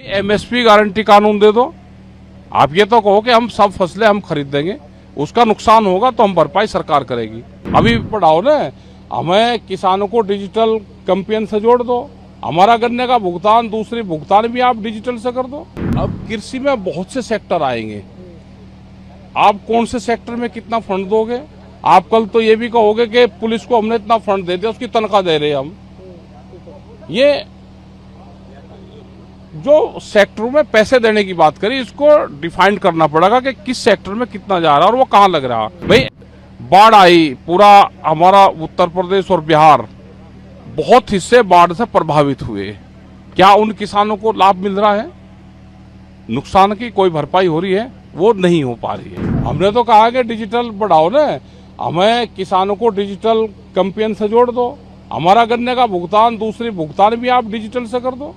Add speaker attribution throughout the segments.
Speaker 1: MSP guarantee कानून दे दो। आप ये तो कहो कि हम सब फसलें हम खरीद देंगे, उसका नुकसान होगा तो हम भरपाई सरकार करेगी। अभी बढ़ाओ ना, हमें किसानों को डिजिटल कैंपेन से जोड़ दो, हमारा गन्ने का भुगतान, दूसरी भुगतान भी आप डिजिटल से कर दो। अब कृषि में बहुत से सेक्टर आएंगे, आप कौन से सेक्टर में कितना फंड दोगे? आप कल तो ये भी कहोगे कि पुलिस को हमने इतना फंड दे दिया, उसकी तनख्वाह दे रहे हैं हम। ये जो सेक्टरों में पैसे देने की बात करी, इसको डिफाइन करना पड़ेगा कि किस सेक्टर में कितना जा रहा है और वो कहाँ लग रहा है। भाई बाढ़ आई, पूरा हमारा उत्तर प्रदेश और बिहार, बहुत हिस्से बाढ़ से प्रभावित हुए। क्या उन किसानों को लाभ मिल रहा है? नुकसान की कोई भरपाई हो रही है? वो नहीं हो पा रही है। हमने तो कहा कि डिजिटल बढ़ाओ ना, हमें किसानों को डिजिटल कैंपेन से जोड़ दो, हमारा गन्ने का भुगतान, दूसरी भुगतान भी आप डिजिटल से कर दो।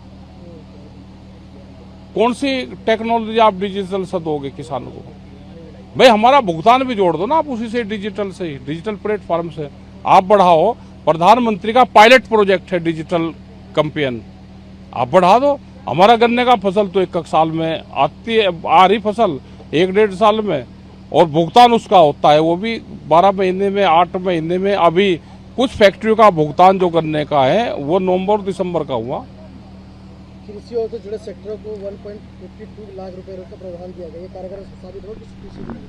Speaker 1: कौन सी टेक्नोलॉजी आप डिजिटल से दोगे किसानों को? भाई हमारा भुगतान भी जोड़ दो ना आप उसी से, डिजिटल से ही, डिजिटल प्लेटफॉर्म से आप बढ़ाओ। प्रधानमंत्री का पायलट प्रोजेक्ट है डिजिटल कैंपेन, आप बढ़ा दो। हमारा गन्ने का फसल तो एक साल में आती है, आ रही फसल 1-1.5 साल में, और भुगतान उसका होता है वो भी 12 महीने में, 8 महीने में। अभी कुछ फैक्ट्रियों का भुगतान जो गन्ने का है वो नवंबर दिसंबर का हुआ।
Speaker 2: कृषि और जुड़े सेक्टरों को 1.52 लाख रुपए का प्रावधान किया गया, ये कारगर साबित हो कृषि के लिए?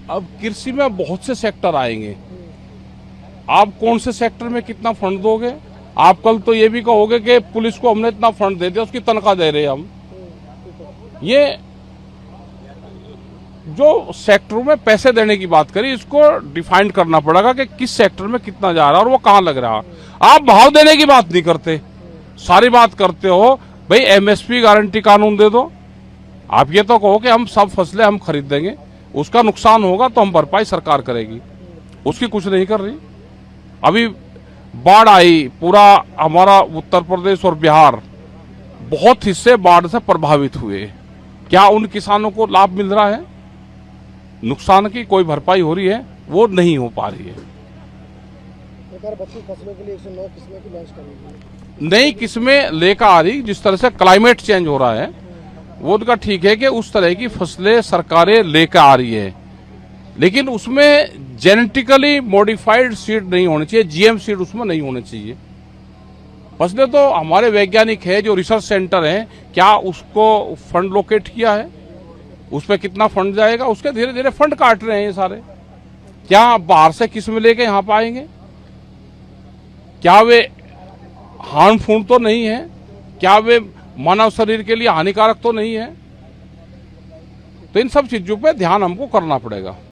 Speaker 1: अब कृषि में बहुत से सेक्टर आएंगे, आप कौन से सेक्टर में कितना फंड दोगे? आप कल तो ये भी कहोगे कि पुलिस को हमने इतना फंड दे दिया, उसकी तनख्वाह दे रहे हैं हम। ये जो सेक्टरों में पैसे देने की बात करी, इसको डिफाइन करना पड़ेगा कि किस सेक्टर में कितना जा रहा है और वो कहाँ लग रहा है। आप भाव देने की बात नहीं करते, सारी बात करते हो भाई एमएसपी गारंटी कानून दे दो। आप ये तो कहो कि हम सब फसलें हम खरीद देंगे, उसका नुकसान होगा तो हम भरपाई सरकार करेगी, उसकी कुछ नहीं कर रही। अभी बाढ़ आई, पूरा हमारा उत्तर प्रदेश और बिहार, बहुत हिस्से बाढ़ से प्रभावित हुए। क्या उन किसानों को लाभ मिल रहा है? नुकसान की कोई भरपाई हो रही है? वो नहीं हो पा रही है।
Speaker 2: सरकार 32 फसलों के लिए 109 किस्में की लॉन्च करेगी।
Speaker 1: नई किस्में लेकर आ रही, जिस तरह से क्लाइमेट चेंज हो रहा है वो उनका ठीक है कि उस तरह की फसलें सरकारें लेकर आ रही है, लेकिन उसमें जेनेटिकली मॉडिफाइड सीड नहीं होनी चाहिए, जीएम सीड उसमें नहीं होने चाहिए। फसलें तो हमारे वैज्ञानिक है जो रिसर्च सेंटर हैं, क्या उसको फंड लोकेट किया है? उस पर कितना फंड जाएगा? उसके धीरे धीरे फंड काट रहे हैं ये सारे। क्या बाहर से किस्म लेके यहाँ पे आएंगे? क्या वे हार्मफुल तो नहीं है? क्या वे मानव शरीर के लिए हानिकारक तो नहीं है? तो इन सब चीजों पे ध्यान हमको करना पड़ेगा।